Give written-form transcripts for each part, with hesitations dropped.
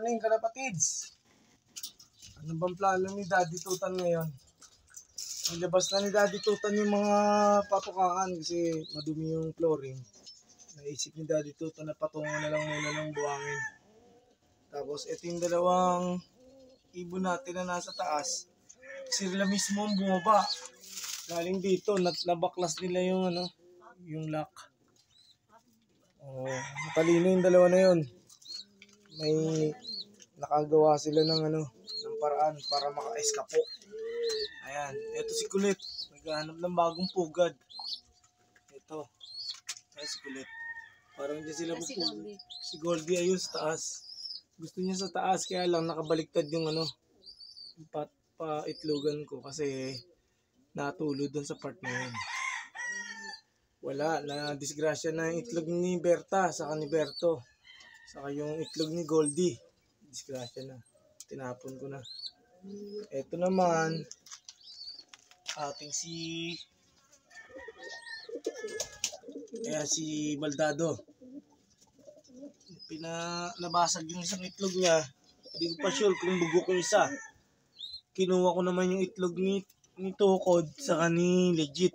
morning, kalapatids. Ano bang plano ni Daddy Tutan ngayon? Nilabas na ni Daddy Tutan yung mga patukaan kasi madumi yung flooring. Naisip ni Daddy Tutan na patungan na lang muna ng buhangin. Tapos ito yung dalawang ibon natin na nasa taas. Sila mismo ang bumaba. Galing dito, nabaklas nila yung yung lock. Oh, matalino yung dalawa na yun. May nakagawa sila ng ng paraan para maka-eskapo. Ayan, ito si Kulit. Naghahanap ng bagong pugad. Ito. Ayan si Kulit. Parang hindi sila pupugad. Si Goldie ayun sa taas. Gusto niya sa taas kaya lang nakabaliktad yung pa-itlogan ko kasi natulog doon sa part na yun. Wala, na-disgrasya na yung itlog ni Berta saka ni Berto. Saka yung itlog ni Goldie. Disgrasya na. Tinapon ko na. Ito naman, ating si Baldado. Nabasag yung isang itlog niya. Hindi ko pa sure kung bugo ko isa. Kinuha ko naman yung itlog ni Tukod saka ni Legit.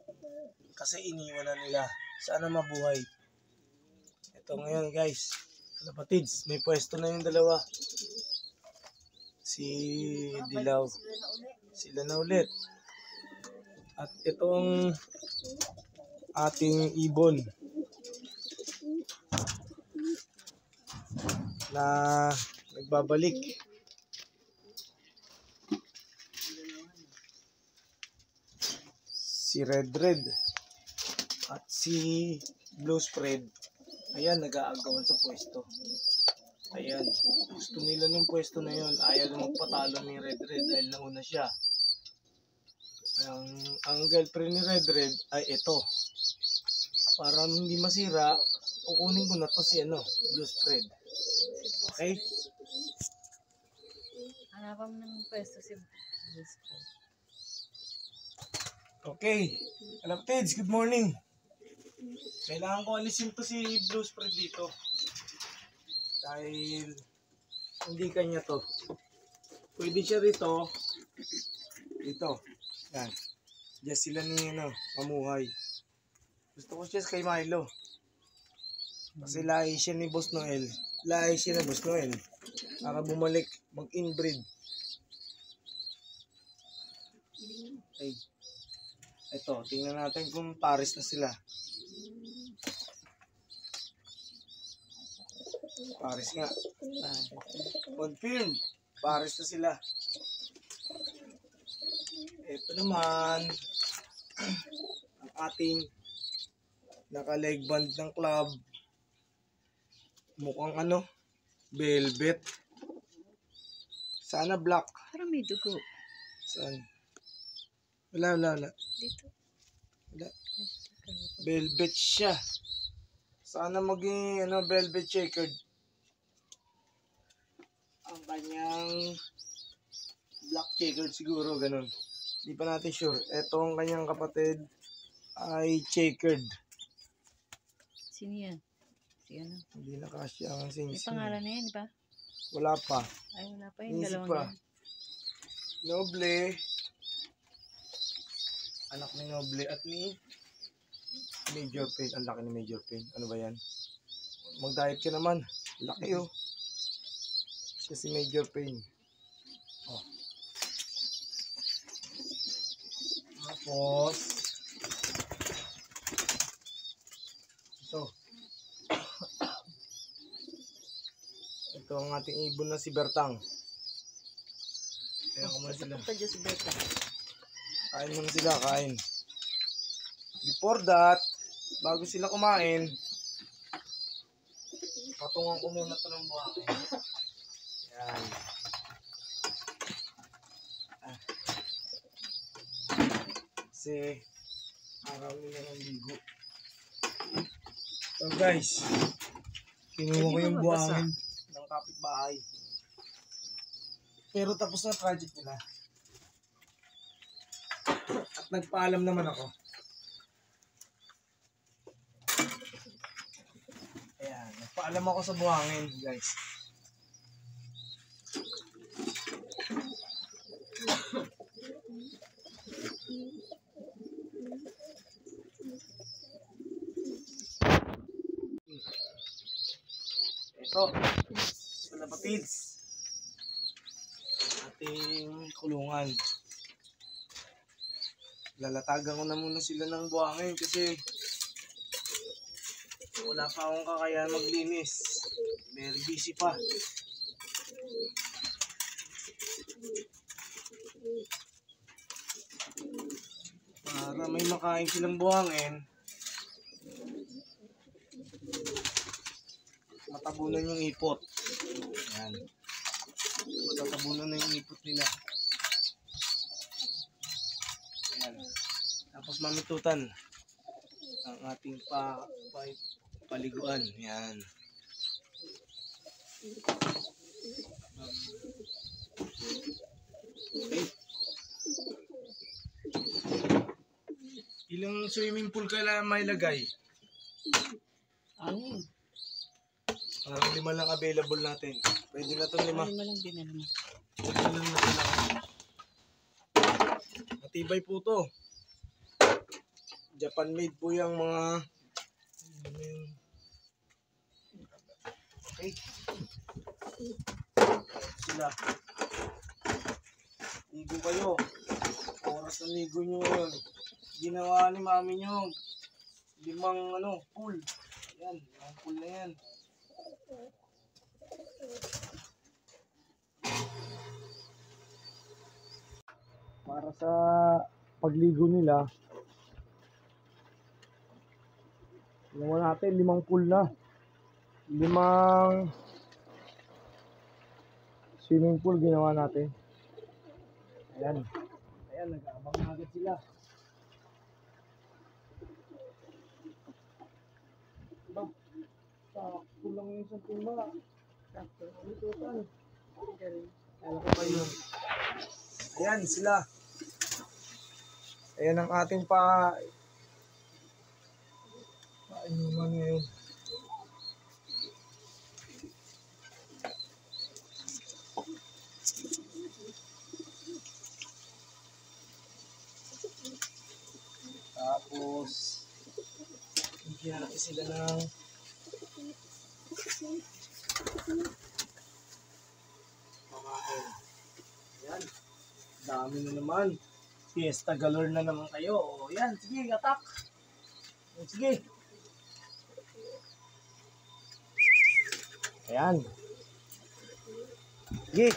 Kasi iniwan na nila. Sana mabuhay. Ito ngayon guys. Kalapatids, may pwesto na yung dalawa. Si Dilaw. Sila na ulit. At itong ating ibon na nagbabalik. Si Red at si Blue Spread. Ayan, nag-aagawan sa pwesto. Ayan, gusto nila ng pwesto na yun. Ayaw na magpatalo ni Red dahil nauna siya. Ang girlfriend ni Red ay ito. Para hindi masira, kukunin ko na to si Blue Spread. Okay? Hanapan mo ng pwesto si Blue Spread. Okay. Kalapatids, good morning. Kailangan ko alisin to si Blue Spread dito. Dahil hindi kanya to. Pwede siya rito. Dito. Yan. Diyan sila ni mamuhay. Gusto ko siya kay Milo. Kasi lahi siya ni Boss Noel. Lahi siya ni Boss Noel. Para bumalik mag-inbreed. Okay. Ito, tingnan natin kung pares na sila. Pares nga. Confirm. Pares na sila. Ito naman ang ating naka-leg band ng club. Mukhang velvet. Sana black. Parang may dugo. Saan? Wala. Dito. Wala. Velvet siya. Sana maging velvet checkered. Ang kanyang black checkered siguro, ganun. Hindi pa natin sure. Ito ang kanyang kapatid ay checkered. Sino yan? Si ano? Hindi na kasya ang sing-sing. May pangalan na yan, di ba? Wala pa. Ay, wala pa yung Inisip dalawang pa. yan. Noble. Anak ni Noble at ni Major Pain. Ang laki ni Major Pain. Ano ba yan? Mag-diet ka naman. Laki oh. Siya si Major Pain. Oh. Tapos ito ang ating ibon na si Bertang. Kaya kumain sila. Kain muna sila, kain. Before that, bago sila kumain, patungan ko muna ito ng buhangin. Yan. Kasi araw nila ng ligo. So guys, kinuha ko yung buhangin ng kapitbahay. Pero tapos na project nila. At nagpaalam naman ako. Ayan, nagpaalam ako sa buhangin, guys. Ito, kalapatids. Ating kulungan. Lalatagan ko na muna sila ng buhangin kasi wala pa akong kakayahan maglinis. Very busy pa. Para may makain silang buhangin, matabunan yung ipot. Yan. Matatabunan na yung ipot nila. Yan. Tapos mamitutan ang ating paliguan. Yan. Okay. Ilang swimming pool kailangan may lagay? Ano? Parang 5 lang available natin. Pwede na itong 5. 5 lang din alam mo. Pwede lang na sila. Matibay po to. Japan made po yung mga okay. Sila. Ligo kayo. Oras na ligo nyo yun. Ginawa ni mami nyo 5 pool. Yan, 5 pool na yan. Para sa pagligo nila, ginawa natin 5 pool na. 5 swimming pool ginawa natin. Ayan. Ayan, nag-aabang na agad sila. Sakto lang yung isang timba. Sakto. Ulitutan. Alam ko kayo. Ayan sila. Ayan ang ating painuman ngayon. Tapos bigyan natin sila ng pamain. Ayan. Dami na naman. Fiesta galore na naman kayo. O yan, sige, attack. Sige. Ayan. Sige.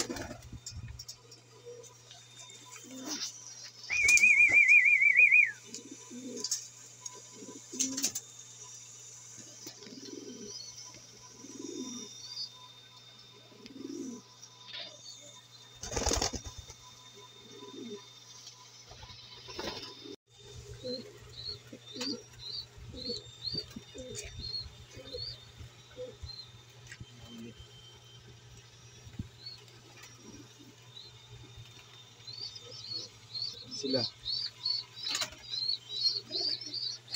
Sila.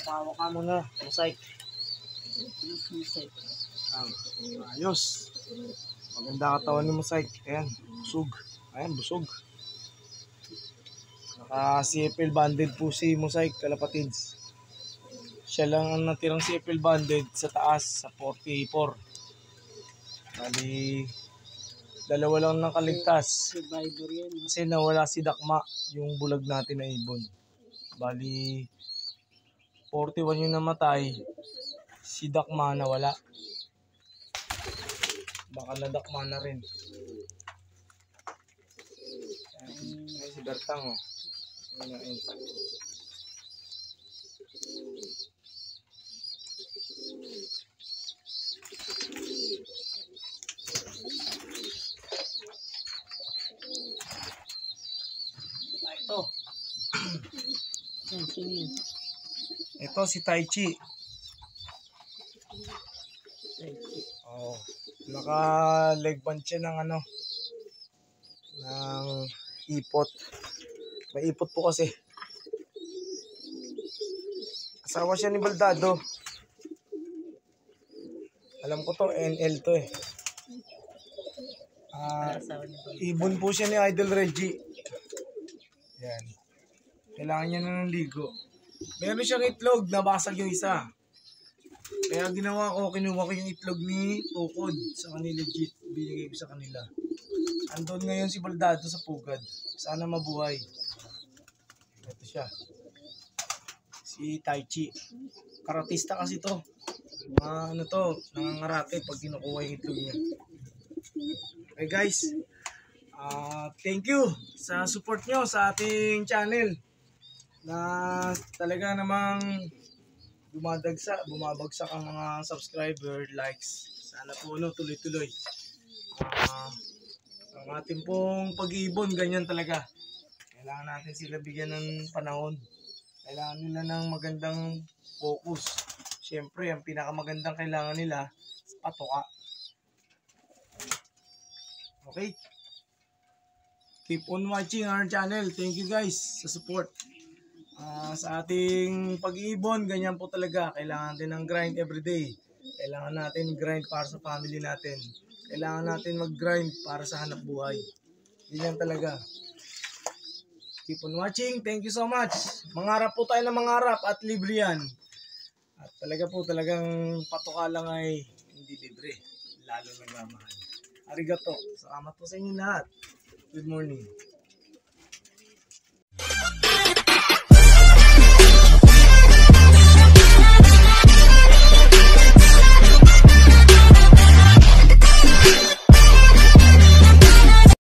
Tawa ka muna, Mosaic. Ayos. Maganda katawan ni Mosaic. Ayan, busog. Ayan, busog. Naka-CFL banded po si Mosaic, kalapatids. Siya lang ang natirang CFL banded sa taas, sa 44. Bali, 2 lang nakaligtas. Survivor yan. Kasi nawala si Dakma, yung bulag natin na ibon. Bali, 41 yung namatay. Si Dakma nawala. Baka nadakma na rin. Ay, si Bertang, oh. Ayun. Ito. Yan, sino yun? Ito si Tai Chi. Oh, naka-leg band siya ng ng ipot. May ipot po kasi. Asawa siya ni Baldado. Alam ko to, NL to eh. Ibon po siya ni Idol Reggie. Yan. Kailangan niya na ng ligo. Meron siyang itlog, nabasag yung isa. Kaya ginawa ko, kinuha ko yung itlog ni Tukod sa kanila legit. Binigay ko sa kanila. Andun ngayon si Baldado sa pugad. Sana mabuhay. Ito siya. Si Taichi. Karatista kasi to. Ano to, nangangarate pag kinukuha yung itlog niya. Okay guys, thank you sa support nyo sa ating channel na talaga namang bumabagsak ang mga subscriber, likes. Sana po tuloy-tuloy. Ang ating pong pag-iibon, ganyan talaga. Kailangan natin sila bigyan ng panahon. Kailangan nila ng magandang focus. Siyempre, ang pinakamagandang kailangan nila, patoka. Okay? Keep on watching our channel. Thank you guys sa support. Sa ating pag-iibon, ganyan po talaga. Kailangan natin ng grind everyday. Kailangan natin grind para sa family natin. Kailangan natin mag-grind para sa hanap buhay. Ganyan talaga. Keep on watching. Thank you so much. Mangarap po tayo ng mangarap at libre yan. At talagang patoka lang ay hindi libre. Lalo nagmamahal. Arigato. Salamat po sa inyo lahat. Good morning.